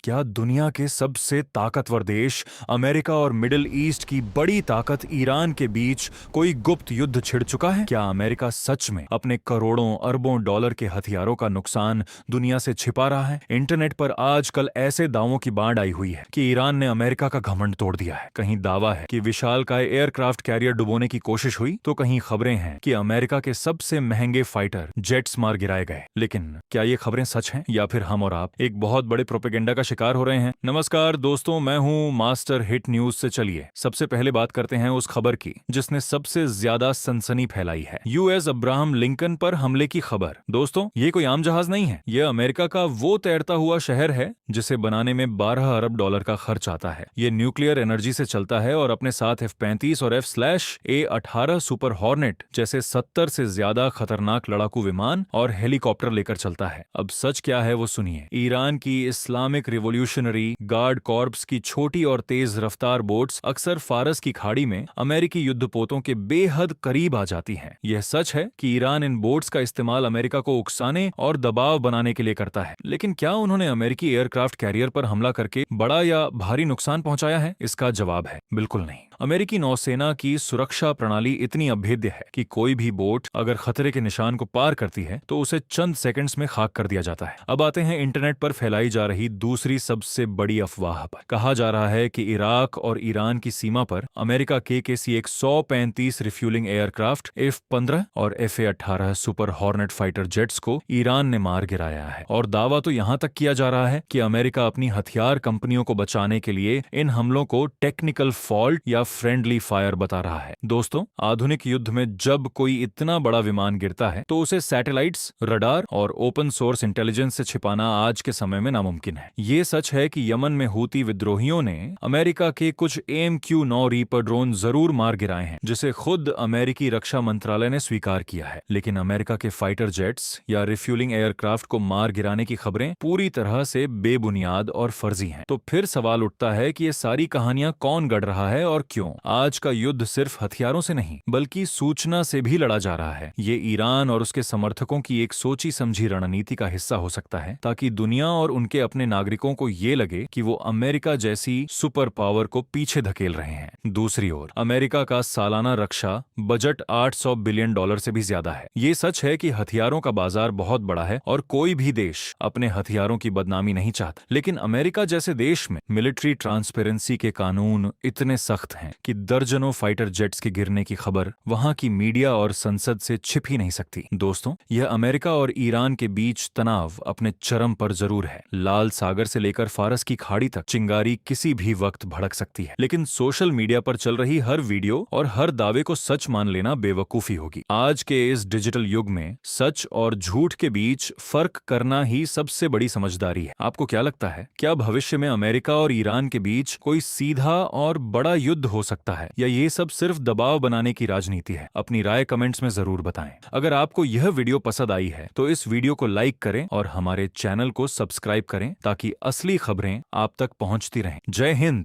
क्या दुनिया के सबसे ताकतवर देश अमेरिका और मिडिल ईस्ट की बड़ी ताकत ईरान के बीच कोई गुप्त युद्ध छिड़ चुका है? क्या अमेरिका सच में अपने करोड़ों अरबों डॉलर के हथियारों का नुकसान दुनिया से छिपा रहा है? इंटरनेट पर आजकल ऐसे दावों की बाढ़ आई हुई है कि ईरान ने अमेरिका का घमंड तोड़ दिया है। कहीं दावा है कि विशालकाय एयरक्राफ्ट कैरियर डुबोने की कोशिश हुई, तो कहीं खबरें हैं कि अमेरिका के सबसे महंगे फाइटर जेट्स मार गिराए गए। लेकिन क्या ये खबरें सच हैं या फिर हम और आप एक बहुत बड़े प्रोपेगेंडा का शिकार हो रहे हैं? नमस्कार दोस्तों, मैं हूं मास्टर हिट न्यूज से। चलिए सबसे पहले बात करते हैं उस खबर की जिसने सबसे ज्यादा सनसनी फैलाई है। यूएस अब्राहम लिंकन पर हमले की खबर। दोस्तों, ये कोई आम जहाज नहीं है। यह अमेरिका का वो तैरता हुआ शहर है जिसे बनाने में 12 अरब डॉलर का खर्च आता है। ये न्यूक्लियर एनर्जी से चलता है और अपने साथ F-35 और F/A-18 सुपर हॉर्नेट जैसे 70 से ज्यादा खतरनाक लड़ाकू विमान और हेलीकॉप्टर लेकर चलता है। अब सच क्या है वो सुनिए। ईरान की इस्लामिक रिवॉल्यूशनरी गार्ड कॉर्प्स की छोटी और तेज रफ्तार बोट्स अक्सर फारस की खाड़ी में अमेरिकी युद्धपोतों के बेहद करीब आ जाती हैं। यह सच है कि ईरान इन बोट्स का इस्तेमाल अमेरिका को उकसाने और दबाव बनाने के लिए करता है। लेकिन क्या उन्होंने अमेरिकी एयरक्राफ्ट कैरियर पर हमला करके बड़ा या भारी नुकसान पहुंचाया है? इसका जवाब है बिल्कुल नहीं। अमेरिकी नौसेना की सुरक्षा प्रणाली इतनी अभेद्य है कि कोई भी बोट अगर खतरे के निशान को पार करती है तो उसे चंद सेकंड्स में खाक कर दिया जाता है। अब आते हैं इंटरनेट पर फैलाई जा रही दूसरी सबसे बड़ी अफवाह पर। कहा जा रहा है कि इराक और ईरान की सीमा पर अमेरिका के C-135 रिफ्यूलिंग एयरक्राफ्ट F-15 और F/A-18 super hornet fighter jets को ईरान ने मार गिराया है। और दावा तो यहां तक किया जा रहा है कि अमेरिका अपनी हथियार कंपनियों को बचाने के लिए इन हमलों को टेक्निकल फॉल्ट या फ्रेंडली फायर बता रहा है। दोस्तों, आधुनिक युद्ध में जब कोई इतना बड़ा विमान गिरता है तो उसे सैटेलाइट्स, रडार और ओपन सोर्स इंटेलिजेंस से छिपाना आज के समय में नामुमकिन है। ये सच है कि यमन में हूती विद्रोहियों ने अमेरिका के कुछ AMQ-9 रीपर ड्रोन जरूर मार गिराए हैं, जिसे खुद अमेरिकी रक्षा मंत्रालय ने स्वीकार किया है। लेकिन अमेरिका के फाइटर जेट्स या रिफ्यूलिंग एयरक्राफ्ट को मार गिराने की खबरें पूरी तरह से बेबुनियाद और फर्जी हैं। तो फिर सवाल उठता है कि ये सारी कहानियां कौन गढ़ रहा है और क्यों? आज का युद्ध सिर्फ हथियारों से नहीं बल्कि सूचना से भी लड़ा जा रहा है। ये ईरान और उसके समर्थकों की एक सोची समझी रणनीति का हिस्सा हो सकता है ताकि दुनिया और उनके अपने नागरिकों को ये लगे कि वो अमेरिका जैसी सुपर पावर को पीछे धकेल रहे हैं। दूसरी ओर अमेरिका का सालाना रक्षा बजट $800 बिलियन से भी ज्यादा है। ये सच है कि हथियारों का बाजार बहुत बड़ा है और कोई भी देश अपने हथियारों की बदनामी नहीं चाहता। लेकिन अमेरिका जैसे देश में मिलिट्री ट्रांसपेरेंसी के कानून इतने सख्त हैं कि दर्जनों फाइटर जेट्स के गिरने की खबर वहां की मीडिया और संसद से छिप ही नहीं सकती। दोस्तों, यह अमेरिका और ईरान के बीच तनाव अपने चरम पर जरूर है। लाल सागर से लेकर फारस की खाड़ी तक चिंगारी किसी भी वक्त भड़क सकती है। लेकिन सोशल मीडिया पर चल रही हर वीडियो और हर दावे को सच मान लेना बेवकूफी होगी। आज के इस डिजिटल युग में सच और झूठ के बीच फर्क करना ही सबसे बड़ी समझदारी है। आपको क्या लगता है? क्या भविष्य में अमेरिका और ईरान के बीच कोई सीधा और बड़ा युद्ध हो सकता है या ये सब सिर्फ दबाव बनाने की राजनीति है? अपनी राय कमेंट्स में जरूर बताएं। अगर आपको यह वीडियो पसंद आई है तो इस वीडियो को लाइक करें और हमारे चैनल को सब्सक्राइब करें ताकि असली खबरें आप तक पहुंचती रहें। जय हिंद।